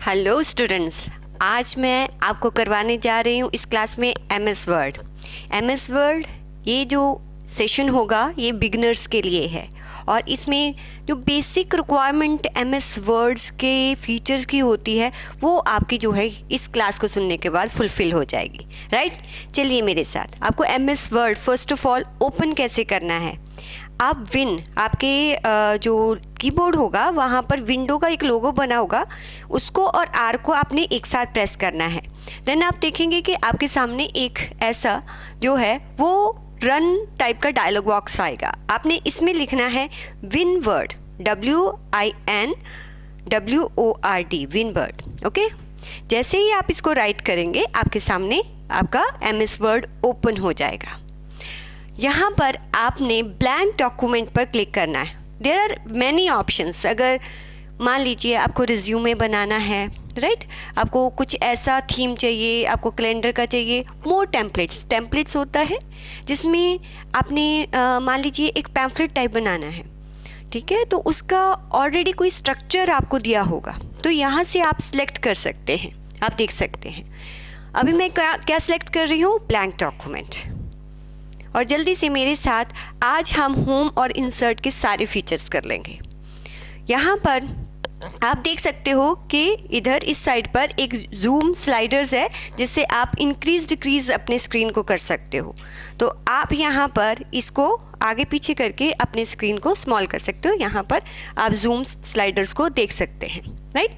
Hello students, आज मैं आपको करवाने जा रही हूँ इस क्लास में एमएस वर्ड। एमएस वर्ड ये जो सेशन होगा ये बिगनर्स के लिए है और इसमें जो बेसिक रिक्वायरमेंट एमएस वर्ड्स के फीचर्स की होती है वो आपकी जो है इस क्लास को सुनने के बाद फुलफ़िल हो जाएगी। राइट, चलिए मेरे साथ। आपको MS word first of all open कैसे करना है। आप विन आपके जो कीबोर्ड होगा वहाँ पर विंडो का एक लोगो बना होगा, उसको और आर को आपने एक साथ प्रेस करना है। देन आप देखेंगे कि आपके सामने एक ऐसा जो है वो रन टाइप का डायलॉग बॉक्स आएगा। आपने इसमें लिखना है win word, WINWORD, win word. Okay, जैसे ही आप इसको राइट करेंगे आपके सामने आपका एमएस वर्ड ओपन हो जाएगा। यहाँ पर आपने ब्लैंक डॉक्यूमेंट पर क्लिक करना है। There are many options. अगर मान लीजिए आपको रिज्यूमे बनाना है, राइट, आपको कुछ ऐसा थीम चाहिए, आपको कैलेंडर का चाहिए, मोर टेम्पलेट्स होता है जिसमें आपने मान लीजिए एक पैम्फलेट टाइप बनाना है, ठीक है, तो उसका ऑलरेडी कोई स्ट्रक्चर आपको दिया होगा, तो यहाँ से आप सिलेक्ट कर सकते हैं। आप देख सकते हैं अभी मैं क्या सिलेक्ट कर रही हूँ, ब्लैंक डॉक्यूमेंट। और जल्दी से मेरे साथ आज हम होम और इंसर्ट के सारे फीचर्स कर लेंगे। यहाँ पर आप देख सकते हो कि इधर इस साइड पर एक जूम स्लाइडर्स है जिससे आप इंक्रीज डिक्रीज अपने स्क्रीन को कर सकते हो। तो आप यहाँ पर इसको आगे पीछे करके अपने स्क्रीन को स्मॉल कर सकते हो। यहाँ पर आप जूम स्लाइडर्स को देख सकते हैं, राइट।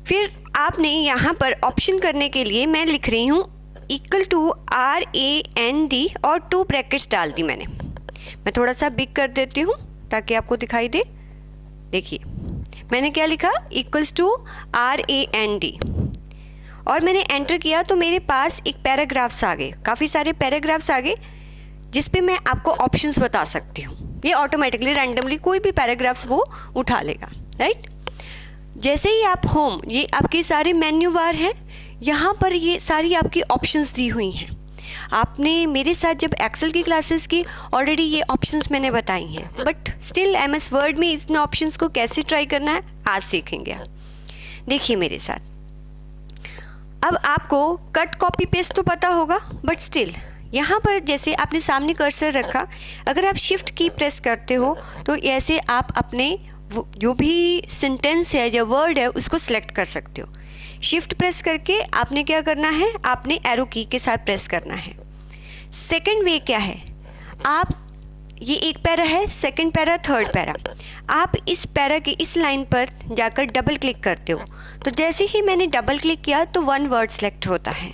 फिर आपने यहाँ पर ऑप्शन करने के लिए मैं लिख रही हूँ इक्वल टू RAND और 2 ब्रैकेट्स डाल दी मैंने। मैं थोड़ा सा बिग कर देती हूँ ताकि आपको दिखाई दे। देखिए मैंने क्या लिखा, इक्वल्स टू RAND, और मैंने एंटर किया तो मेरे पास एक पैराग्राफ्स आ गए, काफ़ी सारे पैराग्राफ्स आ गए जिस पे मैं आपको ऑप्शंस बता सकती हूँ। ये ऑटोमेटिकली रैंडमली कोई भी पैराग्राफ्स वो उठा लेगा, राइट। जैसे ही आप होम, ये आपके सारे मेन्यू बार हैं, यहाँ पर ये सारी आपकी ऑप्शंस दी हुई हैं। आपने मेरे साथ जब एक्सेल की क्लासेस की ऑलरेडी ये ऑप्शंस मैंने बताई हैं, बट स्टिल एमएस वर्ड में इन ऑप्शंस को कैसे ट्राई करना है आज सीखेंगे आप। देखिए मेरे साथ, अब आपको कट कॉपी पेस्ट तो पता होगा, बट स्टिल यहाँ पर जैसे आपने सामने कर्सर रखा, अगर आप शिफ्ट की प्रेस करते हो तो ऐसे आप अपने जो भी सेंटेंस है या वर्ड है उसको सिलेक्ट कर सकते हो। शिफ्ट प्रेस करके आपने क्या करना है, आपने एरो की के साथ प्रेस करना है। सेकंड वे क्या है, आप ये एक पैरा है, सेकंड पैरा, थर्ड पैरा, आप इस पैरा की इस लाइन पर जाकर डबल क्लिक करते हो, तो जैसे ही मैंने डबल क्लिक किया तो 1 वर्ड सेलेक्ट होता है।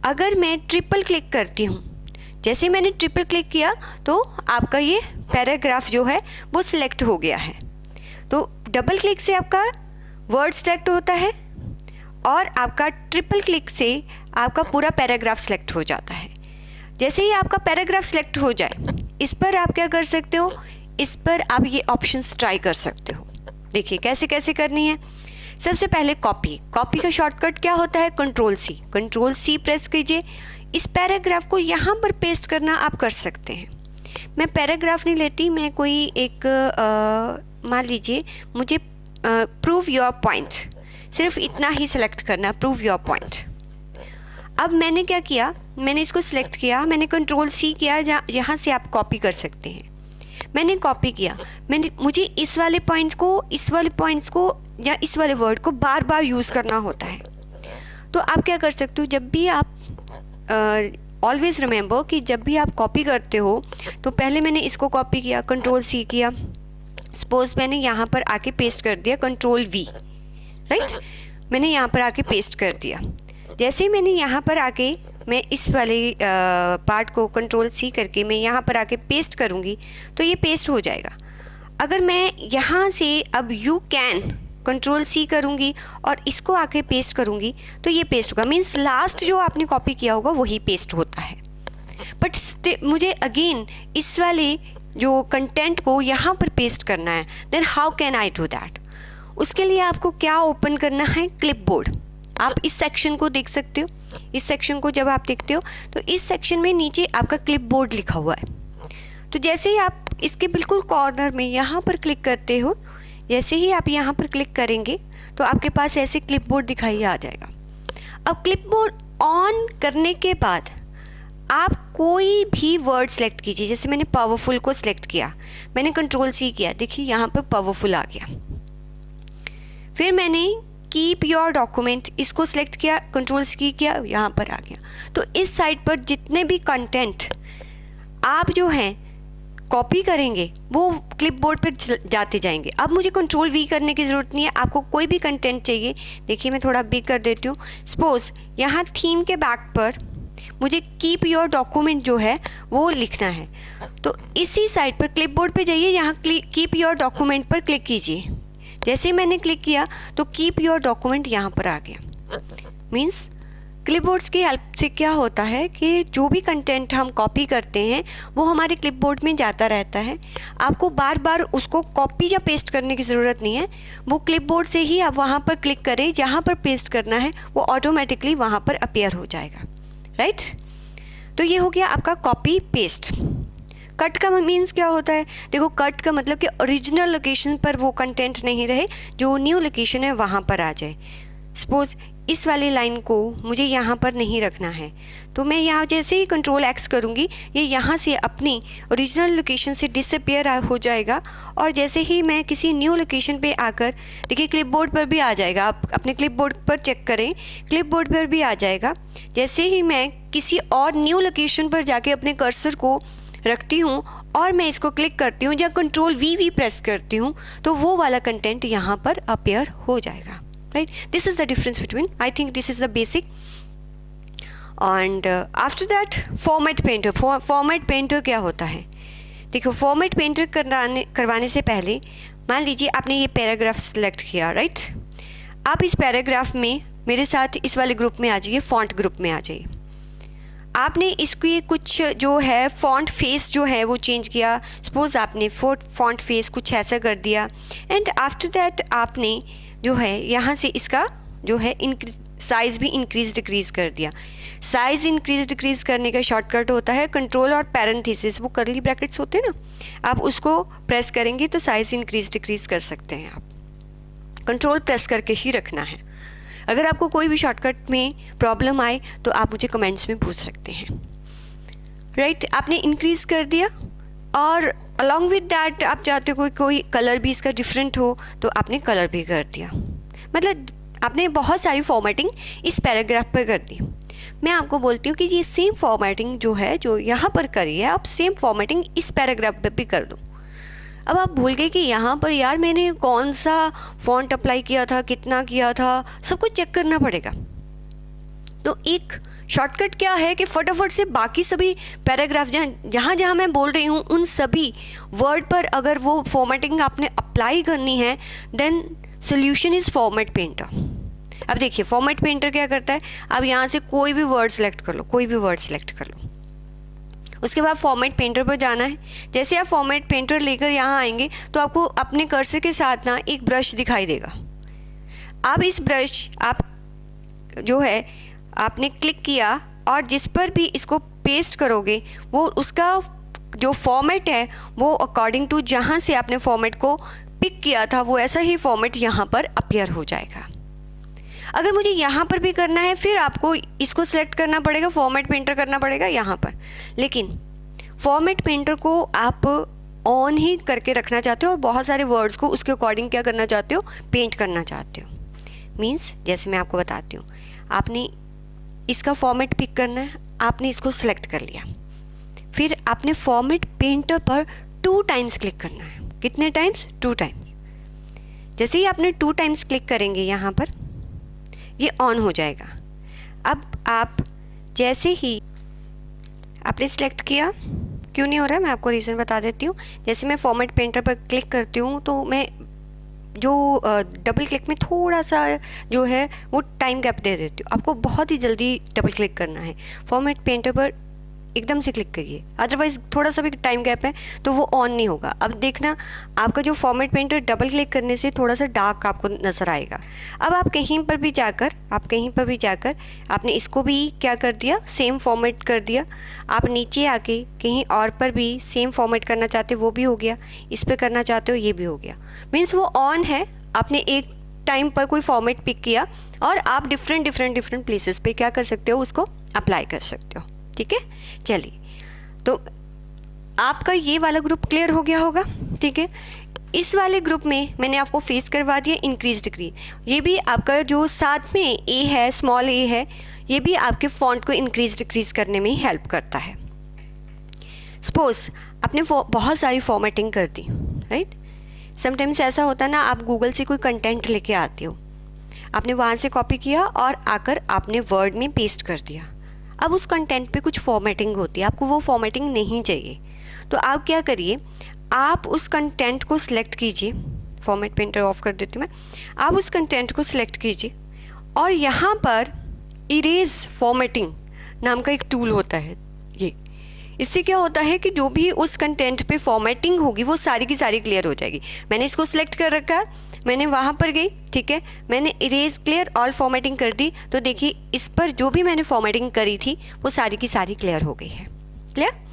अगर मैं ट्रिपल क्लिक करती हूँ, जैसे मैंने ट्रिपल क्लिक किया तो आपका ये पैराग्राफ जो है वो सिलेक्ट हो गया है। तो डबल क्लिक से आपका वर्ड सेलेक्ट होता है और आपका ट्रिपल क्लिक से आपका पूरा पैराग्राफ सेलेक्ट हो जाता है। जैसे ही आपका पैराग्राफ सेलेक्ट हो जाए, इस पर आप क्या कर सकते हो, इस पर आप ये ऑप्शंस ट्राई कर सकते हो। देखिए कैसे कैसे करनी है। सबसे पहले कॉपी का शॉर्टकट क्या होता है, कंट्रोल सी प्रेस कीजिए। इस पैराग्राफ को यहाँ पर पेस्ट करना आप कर सकते हैं। मैं पैराग्राफ नहीं लेती, मैं कोई एक मान लीजिए मुझे प्रूव योर पॉइंट, सिर्फ इतना ही सिलेक्ट करना, प्रूव योर पॉइंट। अब मैंने क्या किया, मैंने इसको सिलेक्ट किया, मैंने कंट्रोल सी किया, जहाँ से आप कॉपी कर सकते हैं। मैंने कॉपी किया, मुझे इस वाले पॉइंट्स को या इस वाले वर्ड को बार बार यूज़ करना होता है। तो आप क्या कर सकते हो, जब भी आप ऑलवेज़ रिमेंबर कि जब भी आप कॉपी करते हो तो पहले मैंने इसको कॉपी किया, कंट्रोल सी किया, सपोज मैंने यहाँ पर आके पेस्ट कर दिया, कंट्रोल V, राइट, मैंने यहाँ पर आके पेस्ट कर दिया। जैसे ही मैंने यहाँ पर आके मैं इस वाले पार्ट को कंट्रोल C करके मैं यहाँ पर आके पेस्ट करूँगी तो ये पेस्ट हो जाएगा। अगर मैं यहाँ से अब यू कैन कंट्रोल C करूँगी और इसको आके पेस्ट करूँगी तो ये पेस्ट होगा, मीन्स लास्ट जो आपने कॉपी किया होगा वही पेस्ट होता है। बट मुझे अगेन इस वाले जो कंटेंट को यहाँ पर पेस्ट करना है, then how can I do that. उसके लिए आपको क्या ओपन करना है, क्लिपबोर्ड। आप इस सेक्शन को देख सकते हो। इस सेक्शन को जब आप देखते हो तो इस सेक्शन में नीचे आपका क्लिपबोर्ड लिखा हुआ है। तो जैसे ही आप इसके बिल्कुल कॉर्नर में यहाँ पर क्लिक करते हो, जैसे ही आप यहाँ पर क्लिक करेंगे तो आपके पास ऐसे क्लिपबोर्ड दिखाई आ जाएगा। अब क्लिपबोर्ड ऑन करने के बाद आप कोई भी वर्ड सेलेक्ट कीजिए। जैसे मैंने पावरफुल को सिलेक्ट किया, मैंने कंट्रोल सी किया, देखिए यहाँ पर पावरफुल आ गया। फिर मैंने कीप योर डॉक्यूमेंट इसको सिलेक्ट किया, कंट्रोल सी किया, यहाँ पर आ गया। तो इस साइट पर जितने भी कंटेंट आप जो हैं कॉपी करेंगे वो क्लिपबोर्ड पर जाते जाएंगे। अब मुझे कंट्रोल वी करने की ज़रूरत नहीं है। आपको कोई भी कंटेंट चाहिए, देखिए मैं थोड़ा बिग कर देती हूँ। सपोज़ यहाँ थीम के बैक पर मुझे कीप योर डॉक्यूमेंट जो है वो लिखना है, तो इसी साइट पर क्लिपबोर्ड पे जाइए, यहाँ कीप योर डॉक्यूमेंट पर क्लिक कीजिए। जैसे ही मैंने क्लिक किया तो कीप योर डॉक्यूमेंट यहाँ पर आ गया। मीन्स क्लिपबोर्ड्स की हेल्प से क्या होता है कि जो भी कंटेंट हम कॉपी करते हैं वो हमारे क्लिपबोर्ड में जाता रहता है। आपको बार बार उसको कॉपी या पेस्ट करने की ज़रूरत नहीं है। वो क्लिपबोर्ड से ही आप वहाँ पर क्लिक करें, जहाँ पर पेस्ट करना है वो ऑटोमेटिकली वहाँ पर अपीयर हो जाएगा, राइट। तो ये हो गया आपका कॉपी पेस्ट। कट का मीन्स क्या होता है? देखो, कट का मतलब कि ओरिजिनल लोकेशन पर वो कंटेंट नहीं रहे, जो न्यू लोकेशन है वहाँ पर आ जाए। सपोज़ इस वाली लाइन को मुझे यहाँ पर नहीं रखना है, तो मैं यहाँ जैसे ही कंट्रोल एक्स करूँगी ये यहाँ से अपनी ओरिजिनल लोकेशन से डिसअपियर हो जाएगा। और जैसे ही मैं किसी न्यू लोकेशन पे आकर, देखिए क्लिपबोर्ड पर भी आ जाएगा, आप अपने क्लिपबोर्ड पर चेक करें, क्लिपबोर्ड पर भी आ जाएगा। जैसे ही मैं किसी और न्यू लोकेशन पर जाके अपने कर्सर को रखती हूँ और मैं इसको क्लिक करती हूँ या कंट्रोल वी प्रेस करती हूँ तो वो वाला कंटेंट यहाँ पर अपीयर हो जाएगा, right? This is the difference between, I think this is the basic. And after that format painter. Format painter क्या होता है? देखो, फॉर्मेट पेंटर करवाने से पहले मान लीजिए आपने ये पैराग्राफ सेलेक्ट किया, राइट। आप इस पैराग्राफ में मेरे साथ इस वाले ग्रुप में आ जाइए, फॉन्ट ग्रुप में आ जाइए। आपने इसकी कुछ जो है फॉन्ट फेस जो है वो चेंज किया। सपोज़ आपने फॉन्ट फेस कुछ ऐसा कर दिया एंड आफ्टर दैट आपने जो है यहाँ से इसका जो है साइज़ भी इंक्रीज़ डिक्रीज़ कर दिया। साइज़ इंक्रीज़ डिक्रीज़ करने का शॉर्टकट होता है कंट्रोल और पैरेंथेसिस, वो करली ब्रैकेट्स होते हैं ना, आप उसको प्रेस करेंगे तो साइज़ इंक्रीज़ डिक्रीज़ कर सकते हैं। आप कंट्रोल प्रेस करके ही रखना है। अगर आपको कोई भी शॉर्टकट में प्रॉब्लम आए तो आप मुझे कमेंट्स में पूछ सकते हैं, राइट। आपने इंक्रीज़ कर दिया और अलॉन्ग विद डैट आप चाहते हो कोई कलर भी इसका डिफरेंट हो तो आपने कलर भी कर दिया। मतलब आपने बहुत सारी फॉर्मेटिंग इस पैराग्राफ पर कर दी। मैं आपको बोलती हूँ कि ये सेम फॉर्मेटिंग जो है जो यहाँ पर करी है, आप सेम फॉर्मेटिंग इस पैराग्राफ पर भी कर दो। अब आप भूल गए कि यहाँ पर यार मैंने कौन सा फॉन्ट अप्लाई किया था, कितना किया था, सब कुछ चेक करना पड़ेगा। तो एक शॉर्टकट क्या है कि फटाफट से बाकी सभी पैराग्राफ जहाँ जहाँ मैं बोल रही हूँ उन सभी वर्ड पर अगर वो फॉर्मेटिंग आपने अप्लाई करनी है then solution is format painter. अब देखिए फॉर्मेट पेंटर क्या करता है, अब यहाँ से कोई भी वर्ड सेलेक्ट कर लो, कोई भी वर्ड सेलेक्ट कर लो, उसके बाद फॉर्मेट पेंटर पर जाना है। जैसे आप फॉर्मेट पेंटर लेकर यहाँ आएंगे तो आपको अपने कर्सर के साथ ना एक ब्रश दिखाई देगा। अब इस ब्रश आप जो है आपने क्लिक किया और जिस पर भी इसको पेस्ट करोगे वो उसका जो फॉर्मेट है वो अकॉर्डिंग टू जहाँ से आपने फॉर्मेट को पिक किया था वो ऐसा ही फॉर्मेट यहाँ पर अपीयर हो जाएगा। अगर मुझे यहाँ पर भी करना है फिर आपको इसको सेलेक्ट करना पड़ेगा, फॉर्मेट पेंटर करना पड़ेगा यहाँ पर। लेकिन फॉर्मेट पेंटर को आप ऑन ही करके रखना चाहते हो और बहुत सारे वर्ड्स को उसके अकॉर्डिंग क्या करना चाहते हो, पेंट करना चाहते हो। मीन्स जैसे मैं आपको बताती हूँ, आपने इसका फॉर्मेट पिक करना है, आपने इसको सेलेक्ट कर लिया, फिर आपने फॉर्मेट पेंटर पर 2 टाइम्स क्लिक करना है। कितने टाइम्स? 2 टाइम्स। जैसे ही आपने 2 टाइम्स क्लिक करेंगे यहाँ पर ये ऑन हो जाएगा। अब आप जैसे ही आपने सेलेक्ट किया, क्यों नहीं हो रहा है मैं आपको रीज़न बता देती हूँ। जैसे मैं फॉर्मेट पेंटर पर क्लिक करती हूँ तो मैं जो डबल क्लिक में थोड़ा सा जो है वो टाइम गैप दे देती हूँ। आपको बहुत ही जल्दी डबल क्लिक करना है। फॉर्मेट पेंटर पर एकदम से क्लिक करिए, अदरवाइज थोड़ा सा भी टाइम गैप है तो वो ऑन नहीं होगा। अब देखना आपका जो फॉर्मेट पेंटर डबल क्लिक करने से थोड़ा सा डार्क आपको नज़र आएगा। अब आप कहीं पर भी जाकर आपने इसको भी क्या कर दिया, सेम फॉर्मेट कर दिया। आप नीचे आके कहीं और पर भी सेम फॉर्मेट करना चाहते हो वो भी हो गया, इस पर करना चाहते हो ये भी हो गया। मीन्स वो ऑन है, आपने एक टाइम पर कोई फॉर्मेट पिक किया और आप डिफरेंट प्लेसेस पे क्या कर सकते हो, उसको अप्लाई कर सकते हो। ठीक है, चलिए तो आपका ये वाला ग्रुप क्लियर हो गया होगा। ठीक है, इस वाले ग्रुप में मैंने आपको फेस करवा दिया इंक्रीज डिक्रीज। ये भी आपका जो साथ में ए है, स्मॉल ए है, ये भी आपके फॉन्ट को इंक्रीज डिक्रीज करने में ही हेल्प करता है। सपोज आपने बहुत सारी फॉर्मेटिंग कर दी, राइट। समटाइम्स ऐसा होता है ना, आप गूगल से कोई कंटेंट लेके आते हो, आपने वहाँ से कॉपी किया और आकर आपने वर्ड में पेस्ट कर दिया। अब उस कंटेंट पे कुछ फॉर्मेटिंग होती है, आपको वो फॉर्मेटिंग नहीं चाहिए, तो आप क्या करिए, आप उस कंटेंट को सिलेक्ट कीजिए। फॉर्मेट पेंटर ऑफ कर देती हूँ मैं। आप उस कंटेंट को सिलेक्ट कीजिए और यहाँ पर इरेज फॉर्मेटिंग नाम का एक टूल होता है। ये इससे क्या होता है कि जो भी उस कंटेंट पे फॉर्मेटिंग होगी वो सारी की सारी क्लियर हो जाएगी। मैंने इसको सिलेक्ट कर रखा है, मैंने वहाँ पर गई, ठीक है, मैंने इरेज क्लियर ऑल फॉर्मेटिंग कर दी, तो देखिए इस पर जो भी मैंने फॉर्मेटिंग करी थी वो सारी की सारी क्लियर हो गई है। क्लियर।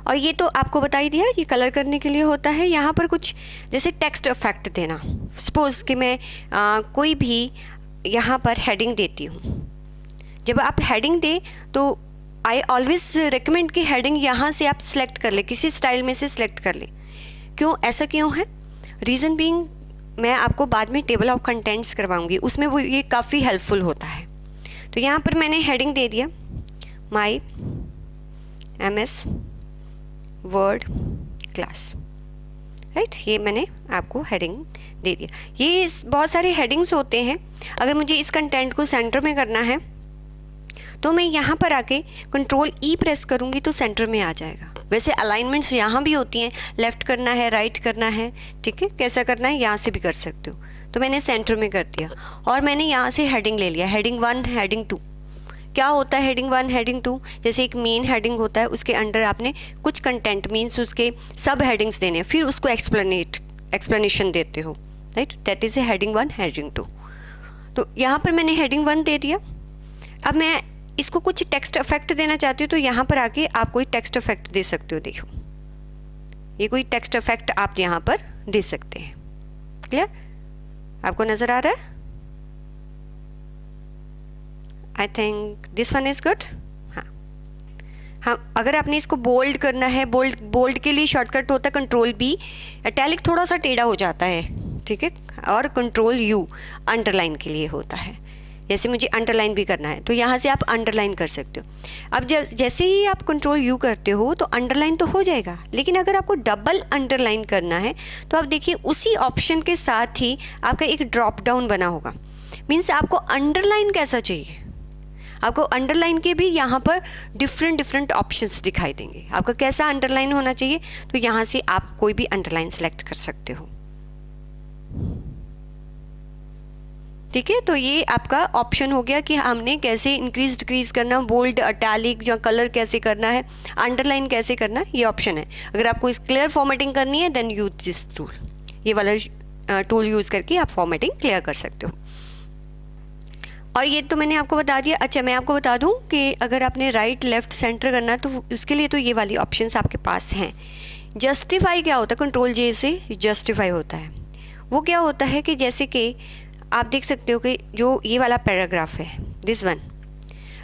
और ये तो आपको बता ही दिया, ये कलर करने के लिए होता है। यहाँ पर कुछ जैसे टेक्स्ट इफेक्ट देना, सपोज कि मैं कोई भी यहाँ पर हेडिंग देती हूँ। जब आप हेडिंग दे तो आई ऑलवेज रिकमेंड कि हेडिंग यहाँ से आप सिलेक्ट कर ले, किसी स्टाइल में से सिलेक्ट कर ले। क्यों, ऐसा क्यों है? रीज़न बीइंग मैं आपको बाद में टेबल ऑफ कंटेंट्स करवाऊंगी, उसमें वो ये काफ़ी हेल्पफुल होता है। तो यहाँ पर मैंने हेडिंग दे दिया माई MS वर्ड क्लास, राइट। ये मैंने आपको हेडिंग दे दिया। ये बहुत सारे हेडिंग्स होते हैं। अगर मुझे इस कंटेंट को सेंटर में करना है तो मैं यहाँ पर आके कंट्रोल E प्रेस करूँगी तो सेंटर में आ जाएगा। वैसे अलाइनमेंट्स यहाँ भी होती हैं, लेफ़्ट करना है, राइट करना है, ठीक है, कैसा करना है यहाँ से भी कर सकते हो। तो मैंने सेंटर में कर दिया और मैंने यहाँ से हेडिंग ले लिया, हेडिंग 1, हेडिंग 2। क्या होता है हेडिंग 1, हेडिंग 2? जैसे एक मेन हेडिंग होता है, उसके अंडर आपने कुछ कंटेंट मीन्स उसके सब हेडिंग्स देने, फिर उसको एक्सप्लेनेशन देते हो, right. That is a heading 1, heading 2। तो यहाँ पर मैंने हेडिंग 1 दे दिया। अब मैं इसको कुछ टेक्स्ट इफेक्ट देना चाहती हूँ, तो यहाँ पर आके आप कोई टेक्स्ट इफेक्ट दे सकते हो। देखो ये कोई टेक्स्ट इफेक्ट आप यहाँ पर दे सकते हैं। क्लियर, आपको नज़र आ रहा है? I think this one is good. हाँ, अगर आपने इसको बोल्ड करना है, बोल्ड के लिए शॉर्टकट होता है कंट्रोल B। इटैलिक थोड़ा सा टेढ़ा हो जाता है, ठीक है, और कंट्रोल U अंडरलाइन के लिए होता है। जैसे मुझे अंडरलाइन भी करना है तो यहाँ से आप अंडरलाइन कर सकते हो। अब जैसे ही आप कंट्रोल U करते हो तो अंडरलाइन तो हो जाएगा, लेकिन अगर आपको डबल अंडरलाइन करना है तो आप देखिए उसी ऑप्शन के साथ ही आपका एक ड्रॉप डाउन बना होगा। मीन्स आपको अंडरलाइन कैसा चाहिए, आपको अंडरलाइन के भी यहाँ पर डिफरेंट ऑप्शंस दिखाई देंगे। आपका कैसा अंडरलाइन होना चाहिए, तो यहाँ से आप कोई भी अंडरलाइन सेलेक्ट कर सकते हो। ठीक है, तो ये आपका ऑप्शन हो गया कि हमने कैसे इंक्रीज डिक्रीज करना, बोल्ड, इटैलिक या कलर कैसे करना है, अंडरलाइन कैसे करना है, ये ऑप्शन है। अगर आपको इस क्लियर फॉर्मेटिंग करनी है देन यूज दिस टूल। ये वाला टूल यूज़ करके आप फॉर्मेटिंग क्लियर कर सकते हो। और ये तो मैंने आपको बता दिया। अच्छा, मैं आपको बता दूं कि अगर आपने राइट, लेफ़्ट, सेंटर करना है तो उसके लिए तो ये वाली ऑप्शंस आपके पास हैं। जस्टिफाई क्या होता है, कंट्रोल J से जस्टिफाई होता है। वो क्या होता है कि जैसे कि आप देख सकते हो कि जो ये वाला पैराग्राफ है, दिस वन,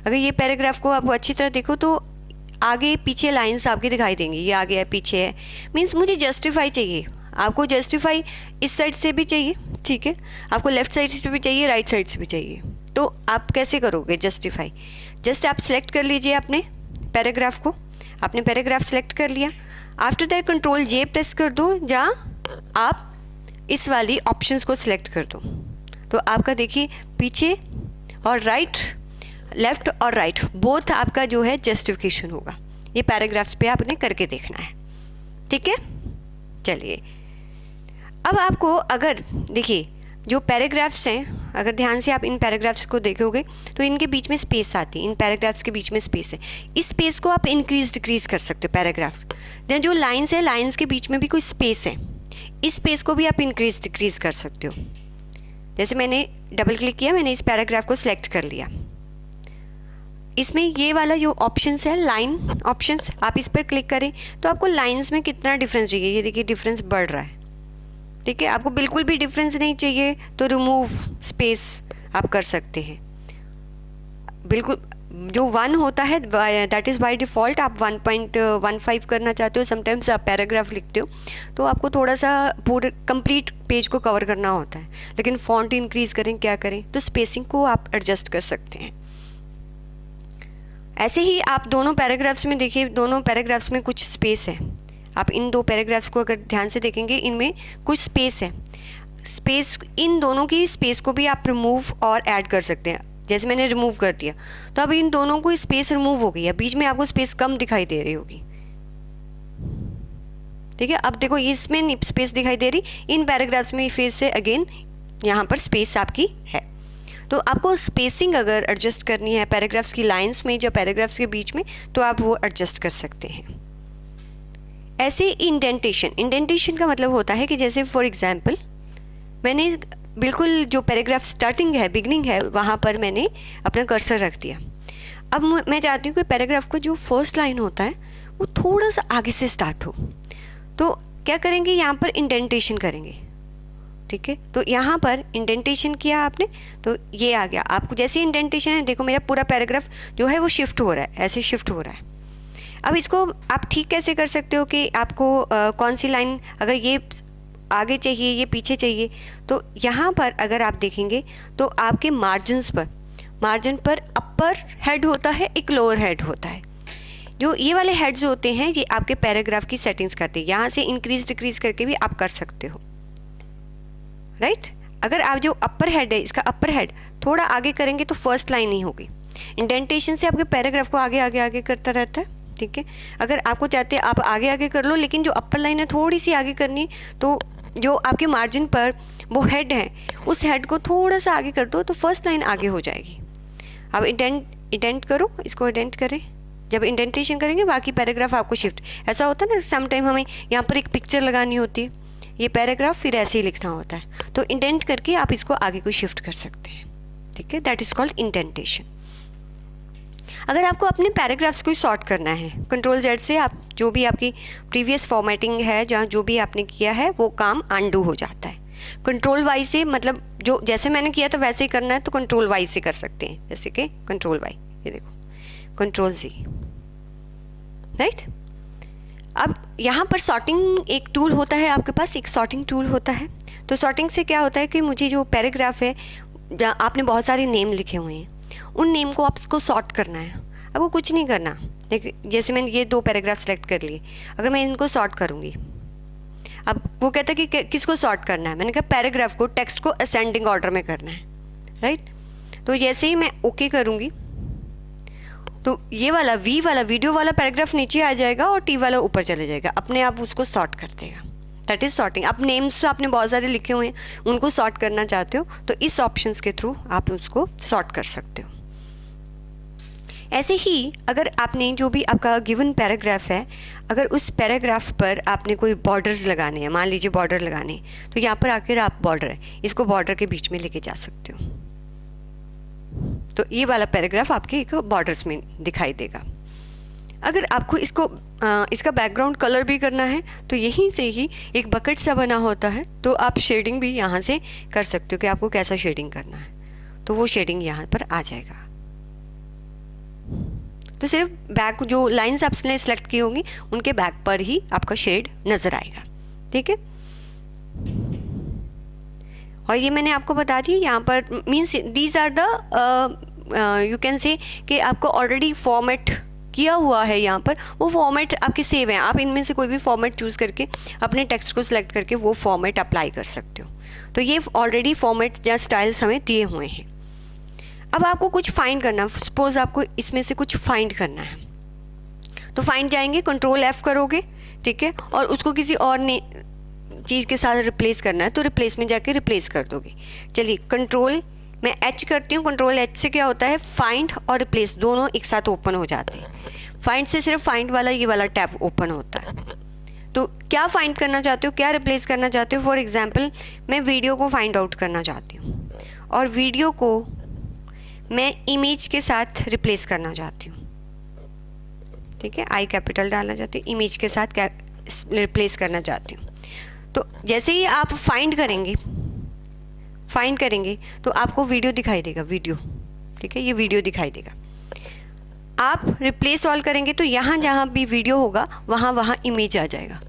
अगर ये पैराग्राफ को आप अच्छी तरह देखो तो आगे पीछे लाइंस आपके दिखाई देंगी, ये आगे है, पीछे है। मीन्स मुझे जस्टिफाई चाहिए, आपको जस्टिफाई इस साइड से भी चाहिए, ठीक है, आपको लेफ्ट साइड से भी चाहिए, राइट साइड से भी चाहिए। तो आप कैसे करोगे जस्टिफाई? जस्ट आप सेलेक्ट कर लीजिए अपने पैराग्राफ को, आपने पैराग्राफ सेलेक्ट कर लिया। After that control J press कर दो, जहाँ आप इस वाली ऑप्शंस को सिलेक्ट कर दो। तो आपका देखिए पीछे और राइट, लेफ़्ट और राइट बोथ आपका जो है जस्टिफिकेशन होगा। ये पैराग्राफ्स पे आपने करके देखना है, ठीक है। चलिए अब आपको अगर देखिए जो पैराग्राफ्स हैं, अगर ध्यान से आप इन पैराग्राफ्स को देखोगे तो इनके बीच में स्पेस आती है, इन पैराग्राफ्स के बीच में स्पेस है। इस स्पेस को आप इंक्रीज डिक्रीज कर सकते हो पैराग्राफ्स। देन जो लाइन्स है, लाइन्स के बीच में भी कोई स्पेस है, इस स्पेस को भी आप इंक्रीज डिक्रीज कर सकते हो। जैसे मैंने डबल क्लिक किया, मैंने इस पैराग्राफ को सिलेक्ट कर लिया। इसमें ये वाला जो ऑप्शंस है, लाइन ऑप्शंस, आप इस पर क्लिक करें तो आपको लाइंस में कितना डिफरेंस चाहिए, ये देखिए डिफरेंस बढ़ रहा है। ठीक है, आपको बिल्कुल भी डिफरेंस नहीं चाहिए तो रिमूव स्पेस आप कर सकते हैं। बिल्कुल जो 1 होता है दैट इज़ बाय डिफ़ॉल्ट, आप 1.15 करना चाहते हो, समटाइम्स आप पैराग्राफ लिखते हो तो आपको थोड़ा सा पूरे कंप्लीट पेज को कवर करना होता है, लेकिन फॉन्ट इंक्रीज करें क्या करें तो स्पेसिंग को आप एडजस्ट कर सकते हैं। ऐसे ही आप दोनों पैराग्राफ्स में देखिए, दोनों पैराग्राफ्स में कुछ स्पेस है। आप इन 2 पैराग्राफ्स को अगर ध्यान से देखेंगे, इनमें कुछ स्पेस है। स्पेस, इन दोनों की स्पेस को भी आप रिमूव और ऐड कर सकते हैं। जैसे मैंने रिमूव कर दिया तो अब इन दोनों को स्पेस रिमूव हो गई है, बीच में आपको स्पेस कम दिखाई दे रही होगी। ठीक है, अब देखो इसमें स्पेस दिखाई दे रही, इन पैराग्राफ्स में फिर से अगेन यहाँ पर स्पेस आपकी है। तो आपको स्पेसिंग अगर एडजस्ट करनी है पैराग्राफ्स की लाइंस में या पैराग्राफ्स के बीच में तो आप वो एडजस्ट कर सकते हैं। ऐसे इंडेंटेशन, इंडेंटेशन का मतलब होता है कि जैसे फॉर एग्जांपल मैंने बिल्कुल जो पैराग्राफ स्टार्टिंग है, बिगनिंग है, वहाँ पर मैंने अपना कर्सर रख दिया। अब मैं चाहती हूँ कि पैराग्राफ का जो फर्स्ट लाइन होता है वो थोड़ा सा आगे से स्टार्ट हो, तो क्या करेंगे, यहाँ पर इंडेंटेशन करेंगे। ठीक है, तो यहाँ पर इंडेंटेशन किया आपने तो ये आ गया। आपको जैसे इंडेंटेशन है, देखो मेरा पूरा पैराग्राफ जो है वो शिफ्ट हो रहा है, ऐसे शिफ्ट हो रहा है। अब इसको आप ठीक कैसे कर सकते हो कि आपको कौन सी लाइन, अगर ये आगे चाहिए, ये पीछे चाहिए, तो यहाँ पर अगर आप देखेंगे तो आपके मार्जिन पर अपर हेड होता है, एक लोअर हेड होता है। जो ये वाले हेड्स होते हैं ये आपके पैराग्राफ की सेटिंग्स करते हैं। यहाँ से इंक्रीज डिक्रीज करके भी आप कर सकते हो, राइट। अगर आप जो अपर हेड है, इसका अपर हेड थोड़ा आगे करेंगे तो फर्स्ट लाइन ही होगी। इंडेंटेशन से आपके पैराग्राफ को आगे आगे आगे करता रहता है। ठीक है, अगर आपको चाहते हैं आप आगे आगे कर लो, लेकिन जो अपर लाइन है थोड़ी सी आगे करनी है, तो जो आपके मार्जिन पर वो हेड है उस हेड को थोड़ा सा आगे कर दो तो फर्स्ट लाइन आगे हो जाएगी। अब इंडेंट करो, इसको इंडेंट करें। जब इंडेंटेशन करेंगे बाकी पैराग्राफ आपको शिफ्ट, ऐसा होता है ना सम टाइम हमें यहाँ पर एक पिक्चर लगानी होती है, ये पैराग्राफ फिर ऐसे ही लिखना होता है, तो इंडेंट करके आप इसको आगे को शिफ्ट कर सकते हैं। ठीक है, दैट इज़ कॉल्ड इंडेंटेशन। अगर आपको अपने पैराग्राफ्स को सॉर्ट करना है, Ctrl+Z से आप जो भी आपकी प्रीवियस फॉर्मेटिंग है, जहाँ जो भी आपने किया है वो काम अनडू हो जाता है। Ctrl+Y से मतलब जो जैसे मैंने किया था वैसे ही करना है तो Ctrl+Y से कर सकते हैं, जैसे कि Ctrl+Y, ये देखो Ctrl+Z, राइट। अब यहाँ पर सॉर्टिंग एक टूल होता है आपके पास, एक सॉर्टिंग टूल होता है। तो सॉर्टिंग से क्या होता है कि मुझे जो पैराग्राफ है, जहाँ आपने बहुत सारे नेम लिखे हुए हैं, उन नेम को आपको सॉर्ट करना है। अब वो कुछ नहीं करना, देखिए जैसे मैंने ये 2 पैराग्राफ सेलेक्ट कर लिए, अगर मैं इनको सॉर्ट करूँगी, अब वो कहता है कि किसको सॉर्ट करना है, मैंने कहा पैराग्राफ को, टेक्स्ट को असेंडिंग ऑर्डर में करना है, राइट। तो जैसे ही मैं ओके करूँगी तो ये वाला वी वाला वीडियो वाला पैराग्राफ नीचे आ जाएगा और टी वाला ऊपर चले जाएगा, अपने आप उसको सॉर्ट कर देगा। That is sorting. अब नेम्स आपने बहुत सारे लिखे हुए हैं, उनको सॉर्ट करना चाहते हो तो इस ऑप्शंस के थ्रू आप उसको सॉर्ट कर सकते हो। ऐसे ही अगर आपने जो भी आपका गिवन पैराग्राफ है, अगर उस पैराग्राफ पर आपने कोई बॉर्डर्स लगाने हैं, मान लीजिए बॉर्डर लगाने हैं, तो यहाँ पर आकर आप बॉर्डर है, इसको बॉर्डर के बीच में लेके जा सकते हो, तो ये वाला पैराग्राफ आपके एक बॉर्डर्स में दिखाई देगा। अगर आपको इसका बैकग्राउंड कलर भी करना है तो यहीं से ही एक बकेट सा बना होता है, तो आप शेडिंग भी यहाँ से कर सकते हो कि आपको कैसा शेडिंग करना है, तो वो शेडिंग यहाँ पर आ जाएगा। तो सिर्फ बैक जो लाइंस आपने सेलेक्ट की होंगी उनके बैक पर ही आपका शेड नज़र आएगा। ठीक है, और ये मैंने आपको बता दी यहाँ पर means these are the you can say कि आपको ऑलरेडी फॉर्मेट किया हुआ है, यहाँ पर वो फॉर्मेट आपके सेव हैं। आप इनमें से कोई भी फॉर्मेट चूज़ करके अपने टेक्स्ट को सिलेक्ट करके वो फॉर्मेट अप्लाई कर सकते हो। तो ये ऑलरेडी फॉर्मेट या स्टाइल्स हमें दिए हुए हैं। अब आपको कुछ फाइंड करना, सपोज आपको इसमें से कुछ फाइंड करना है, तो फाइंड जाएंगे, Ctrl+F करोगे, ठीक है, और उसको किसी और चीज़ के साथ रिप्लेस करना है तो रिप्लेस में जाके रिप्लेस कर दोगे। चलिए Ctrl+V मैं एच करती हूँ, कंट्रोल एच से क्या होता है, फाइंड और रिप्लेस दोनों एक साथ ओपन हो जाते हैं। फाइंड से सिर्फ फाइंड वाला ये वाला टैब ओपन होता है। तो क्या फाइंड करना चाहते हो, क्या रिप्लेस करना चाहते हो? फॉर एग्जांपल मैं वीडियो को फाइंड आउट करना चाहती हूँ और वीडियो को मैं इमेज के साथ रिप्लेस करना चाहती हूँ। ठीक है, आई कैपिटल डालना चाहती हूँ, इमेज के साथ रिप्लेस करना चाहती हूँ। तो जैसे ही आप फाइंड करेंगे तो आपको वीडियो दिखाई देगा, वीडियो। ठीक है, ये वीडियो दिखाई देगा। आप रिप्लेस ऑल करेंगे तो यहाँ जहाँ भी वीडियो होगा वहाँ इमेज आ जाएगा।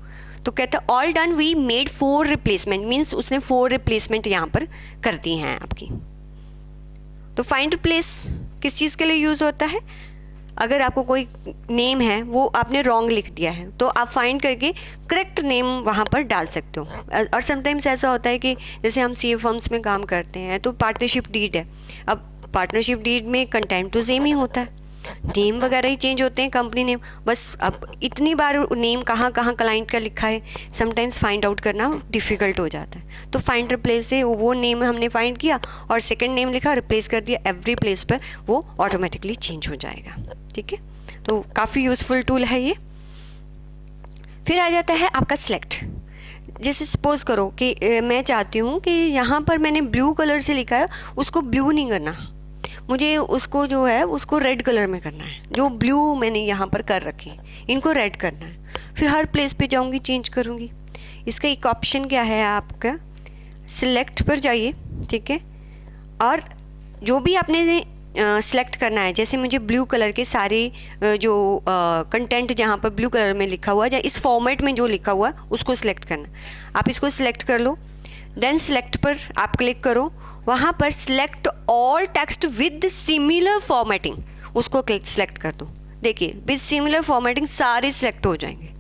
तो कहता है all done, we made 4 replacement, means उसने 4 रिप्लेसमेंट यहाँ पर कर दी हैं आपकी। तो फाइंड रिप्लेस किस चीज़ के लिए यूज़ होता है? अगर आपको कोई नेम है वो आपने रॉन्ग लिख दिया है तो आप फाइंड करके करेक्ट नेम वहाँ पर डाल सकते हो। और समटाइम्स ऐसा होता है कि जैसे हम सीए फर्म्स में काम करते हैं तो पार्टनरशिप डीड है। अब पार्टनरशिप डीड में कंटेंट तो सेम ही होता है, नेम वगैरह ही चेंज होते हैं, कंपनी नेम बस। अब इतनी बार नेम कहाँ क्लाइंट का लिखा है, समटाइम्स फाइंड आउट करना डिफ़िकल्ट हो जाता है। तो फाइंड रिप्लेस से वो नेम हमने फाइंड किया और सेकंड नेम लिखा, रिप्लेस कर दिया, एवरी प्लेस पर वो ऑटोमेटिकली चेंज हो जाएगा। ठीक है, तो काफ़ी यूज़फुल टूल है ये। फिर आ जाता है आपका सिलेक्ट। जैसे सपोज़ करो कि मैं चाहती हूँ कि यहाँ पर मैंने ब्लू कलर से लिखा है, उसको ब्लू नहीं करना, मुझे उसको जो है उसको रेड कलर में करना है। जो ब्लू मैंने यहाँ पर कर रखी है इनको रेड करना है। फिर हर प्लेस पे जाऊँगी, चेंज करूँगी। इसका एक ऑप्शन क्या है, आपका सिलेक्ट पर जाइए। ठीक है, और जो भी आपने सिलेक्ट करना है, जैसे मुझे ब्लू कलर के सारे जो कंटेंट जहाँ पर ब्लू कलर में लिखा हुआ है या इस फॉर्मेट में जो लिखा हुआ है उसको सिलेक्ट करना। आप इसको सिलेक्ट कर लो, देन सिलेक्ट पर आप क्लिक करो, वहाँ पर select all text with similar formatting, उसको सिलेक्ट कर दो। देखिए विद सिमिलर फॉर्मेटिंग सारे सिलेक्ट हो जाएंगे।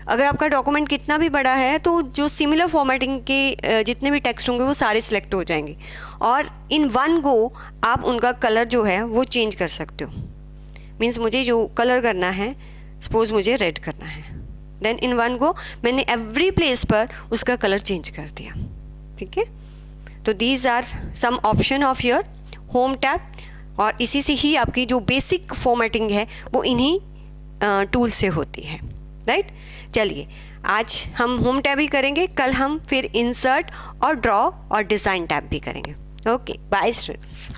अगर आपका डॉक्यूमेंट कितना भी बड़ा है तो जो सिमिलर फॉर्मेटिंग के जितने भी टेक्स्ट होंगे वो सारे सिलेक्ट हो जाएंगे और इन वन गो आप उनका कलर जो है वो चेंज कर सकते हो। मीन्स मुझे जो कलर करना है, सपोज मुझे रेड करना है, देन इन वन गो मैंने एवरी प्लेस पर उसका कलर चेंज कर दिया। ठीक है, तो these are some option of your home tab और इसी से ही आपकी जो बेसिक फॉर्मेटिंग है वो इन्हीं टूल से होती है। राइट, चलिए आज हम होम टैब ही करेंगे, कल हम फिर इंसर्ट और ड्रॉ और डिज़ाइन टैब भी करेंगे। Okay, bye students.